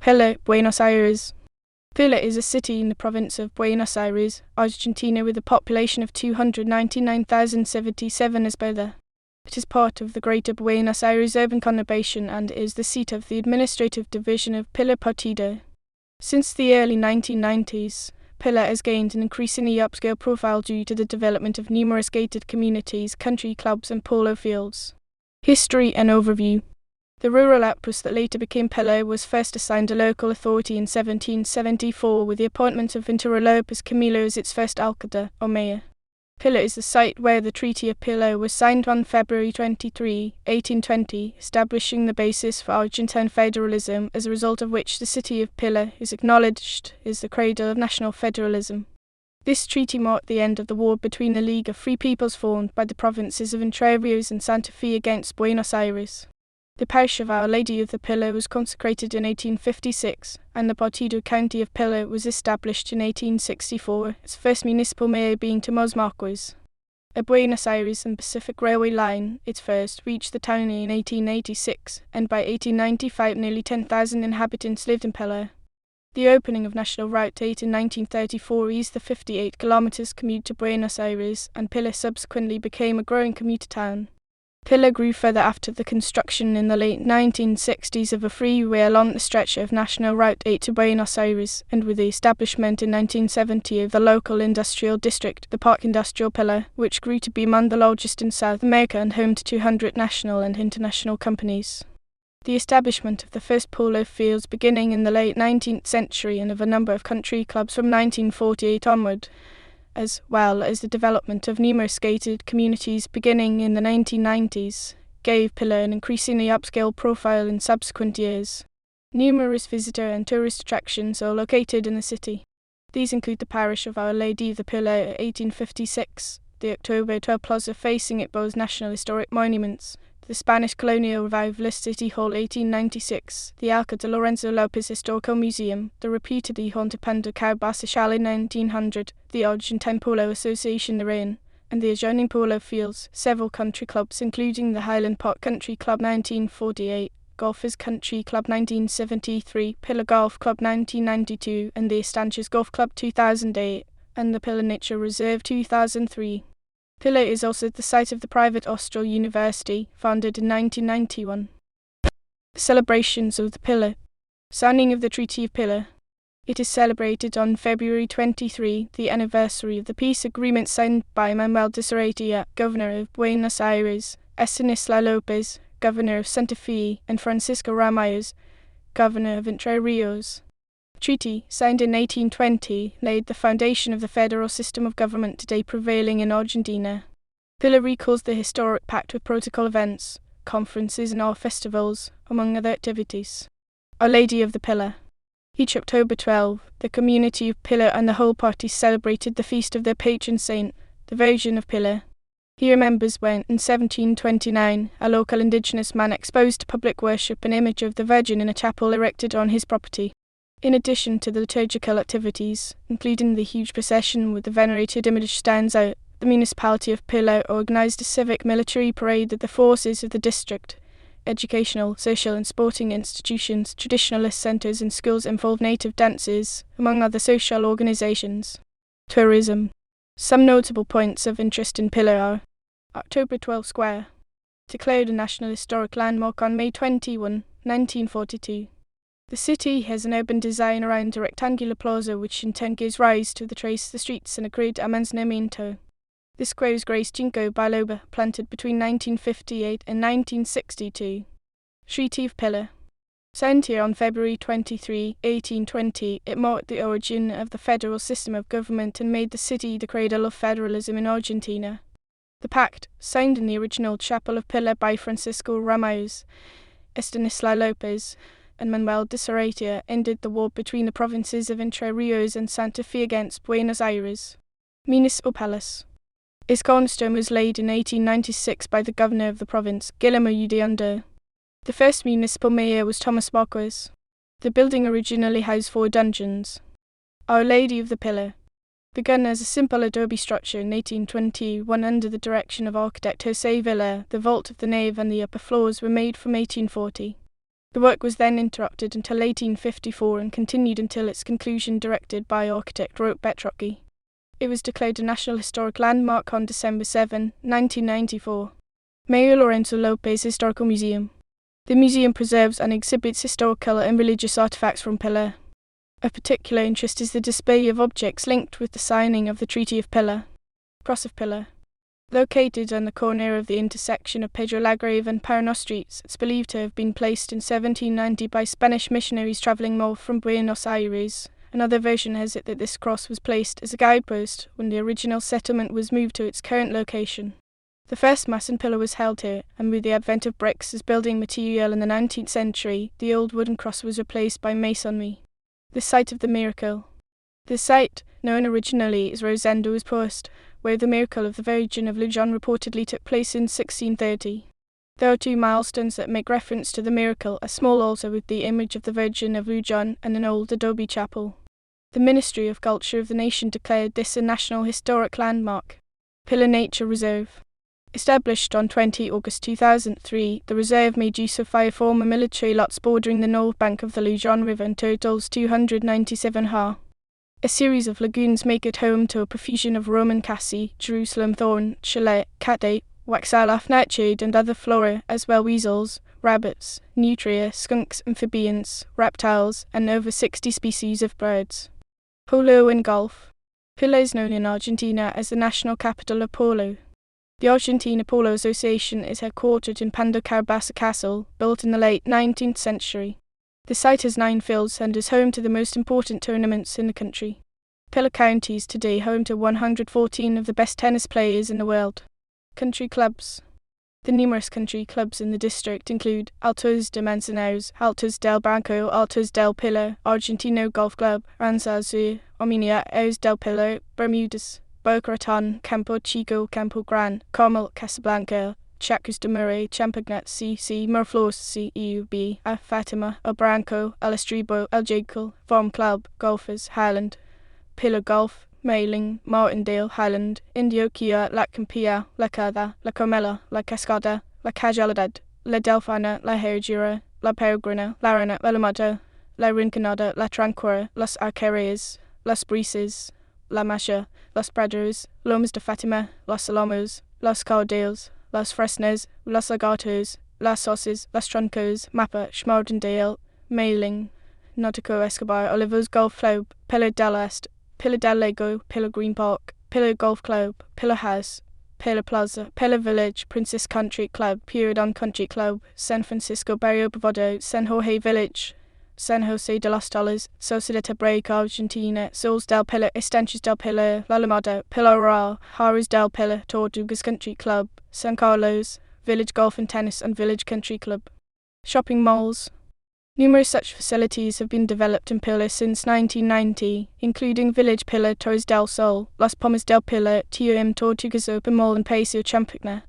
Pilar, Buenos Aires. Pilar is a city in the province of Buenos Aires, Argentina, with a population of 299,077 habitants. It is part of the Greater Buenos Aires urban conurbation and is the seat of the administrative division of Pilar Partido. Since the early 1990s, Pilar has gained an increasingly upscale profile due to the development of numerous gated communities, country clubs and polo fields. History and overview. The rural outpost that later became Pilar was first assigned a local authority in 1774 with the appointment of Ventura Lopez Camilo as its first alcalde, or mayor. Pilar is the site where the Treaty of Pilar was signed on February 23, 1820, establishing the basis for Argentine federalism, as a result of which the city of Pilar is acknowledged as the cradle of national federalism. This treaty marked the end of the war between the League of Free Peoples formed by the provinces of Entre Rios and Santa Fe against Buenos Aires. The parish of Our Lady of the Pilar was consecrated in 1856, and the Partido County of Pilar was established in 1864, its first municipal mayor being Tomás Marquez. A Buenos Aires and Pacific Railway line, its first, reached the town in 1886, and by 1895 nearly 10,000 inhabitants lived in Pilar. The opening of National Route 8 in 1934 eased the 58 kilometers commute to Buenos Aires, and Pilar subsequently became a growing commuter town. Pilar grew further after the construction in the late 1960s of a freeway along the stretch of National Route 8 to Buenos Aires, and with the establishment in 1970 of the local industrial district, the Parque Industrial Pilar, which grew to be among the largest in South America and home to 200 national and international companies. The establishment of the first polo fields beginning in the late 19th century and of a number of country clubs from 1948 onward, as well as the development of numerous gated communities beginning in the 1990s, gave Pilar an increasingly upscale profile in subsequent years. Numerous visitor and tourist attractions are located in the city. These include the parish of Our Lady of the Pilar at 1856, the October 12 Plaza facing it boasts national historic monuments, the Spanish Colonial Revivalist City Hall 1896, the Arca de Lorenzo Lopez Historical Museum, the reputedly haunted Pando Carabasa Chalet 1900, the Argentine Polo Association therein, and the adjoining polo fields, several country clubs including the Highland Park Country Club 1948, Golfers Country Club 1973, Pilar Golf Club 1992, and the Estancias Golf Club 2008, and the Pilar Nature Reserve 2003. Pilar is also the site of the private Austral University, founded in 1991. Celebrations of the Pilar. Signing of the Treaty of Pilar. It is celebrated on February 23, the anniversary of the peace agreement signed by Manuel de Sarratea, Governor of Buenos Aires, Estanislao Lopez, Governor of Santa Fe, and Francisco Ramirez, Governor of Entre Rios. The treaty, signed in 1820, laid the foundation of the federal system of government today prevailing in Argentina. Pilar recalls the historic pact with protocol events, conferences and art festivals, among other activities. Our Lady of the Pilar. Each October 12, the community of Pilar and the whole party celebrated the feast of their patron saint, the Virgin of Pilar. He remembers when, in 1729, a local indigenous man exposed to public worship an image of the Virgin in a chapel erected on his property. In addition to the liturgical activities, including the huge procession with the venerated image stands out, the municipality of Pilar organized a civic military parade that the forces of the district, educational, social and sporting institutions, traditionalist centers and schools involved native dances, among other social organizations. Tourism. Some notable points of interest in Pilar are October 12 Square, declared a National Historic Landmark on May 21, 1942. The city has an urban design around a rectangular plaza which in turn gives rise to the trace the streets and a grid amanzanamiento. The square is graced ginkgo biloba, planted between 1958 and 1962. Treaty of Pilar. Signed here on February 23, 1820, it marked the origin of the federal system of government and made the city the cradle of federalism in Argentina. The pact, signed in the original Chapel of Pilar by Francisco Ramirez, Estanislao Lopez, and Manuel de Sarratea, ended the war between the provinces of Entre Rios and Santa Fe against Buenos Aires. Municipal Palace. Its cornerstone was laid in 1896 by the governor of the province, Guillermo Udiondo. The first municipal mayor was Tomás Marquez. The building originally housed 4 dungeons. Our Lady of the Pilar. Begun as a simple adobe structure in 1821 under the direction of architect José Villar, the vault of the nave and the upper floors were made from 1840. The work was then interrupted until 1854 and continued until its conclusion, directed by architect Roque Petrocchi. It was declared a National Historic Landmark on December 7, 1994. Mayor Lorenzo Lopez Historical Museum. The museum preserves and exhibits historical and religious artifacts from Pilar. Of particular interest is the display of objects linked with the signing of the Treaty of Pilar. Cross of Pilar. Located on the corner of the intersection of Pedro Lagrave and Parano Streets, it's believed to have been placed in 1790 by Spanish missionaries travelling north from Buenos Aires. Another version has it that this cross was placed as a guidepost when the original settlement was moved to its current location. The first Mass in Pilar was held here, and with the advent of bricks as building material in the 19th century, the old wooden cross was replaced by masonry. The site of the miracle. The site, known originally as Rosendo's Post, where the miracle of the Virgin of Lujan reportedly took place in 1630. There are two milestones that make reference to the miracle, a small altar with the image of the Virgin of Lujan and an old adobe chapel. The Ministry of Culture of the nation declared this a National Historic Landmark. Pilar Nature Reserve. Established on 20 August 2003, the reserve made use of 5 former military lots bordering the north bank of the Lujan River and totals 297 ha. A series of lagoons make it home to a profusion of Roman cassie, Jerusalem thorn, chalet, catay, waxalaf nightshade and other flora, as well weasels, rabbits, nutria, skunks, amphibians, reptiles, and over 60 species of birds. Polo and golf. Pilar is known in Argentina as the national capital of polo. The Argentina Polo Association is headquartered in Pando Carabasa Castle, built in the late 19th century. The site has 9 fields and is home to the most important tournaments in the country. Pilar County is today home to 114 of the best tennis players in the world. Country clubs. The numerous country clubs in the district include Altos de Manzanares, Altos del Branco, Altos del Pilar, Argentino Golf Club, Aranzazu, Armenia, Eos del Pilar, Bermudas, Boca Raton, Campo Chico, Campo Gran, Carmel, Casablanca, Chacus de Murray, Champagnat, C, Miraflores, C, EUB, A Fatima, El Branco, El Estribo, El Jacal, Farm Club, Golfers, Highland, Pilar Golf, Mailing, Martindale, Highland, Indio Kia, La Campia, La Cada, La Carmela, La Cascada, La Cajalidad, La Delfina, La Herradura, La Peregrina, La Arena, La Lamada, La Rinconada, La Tranquera, Las Arquerías, Las Brises, La Masha, Los Prados, Lomas de Fatima, Los Alamos, Los Caudales, Los Fresnes, Los Agatos, Las Sauces, Los Troncos, Mapa, Schmardendale, Mailing, Nautico Escobar, Olivos Golf Club, Pilar del Este, Pilar del Lago, Pilar Green Park, Pilar Golf Club, Pilar House, Pilar Plaza, Pilar Village, Princess Country Club, Puridon Country Club, San Francisco Barrio Bovado, San Jorge Village, San Jose de los Tolles, Sociedad Hebraica Argentina, Sols del Pilar, Estancias del Pilar, La Lamada, Pilar Real, Harris del Pilar, Tortugas Country Club, San Carlos, Village Golf and Tennis and Village Country Club. Shopping malls. Numerous such facilities have been developed in Pilar since 1990, including Village Pilar, Torres del Sol, Las Palmas del Pilar, TOM Tortugas Open Mall and Paseo Champagnat.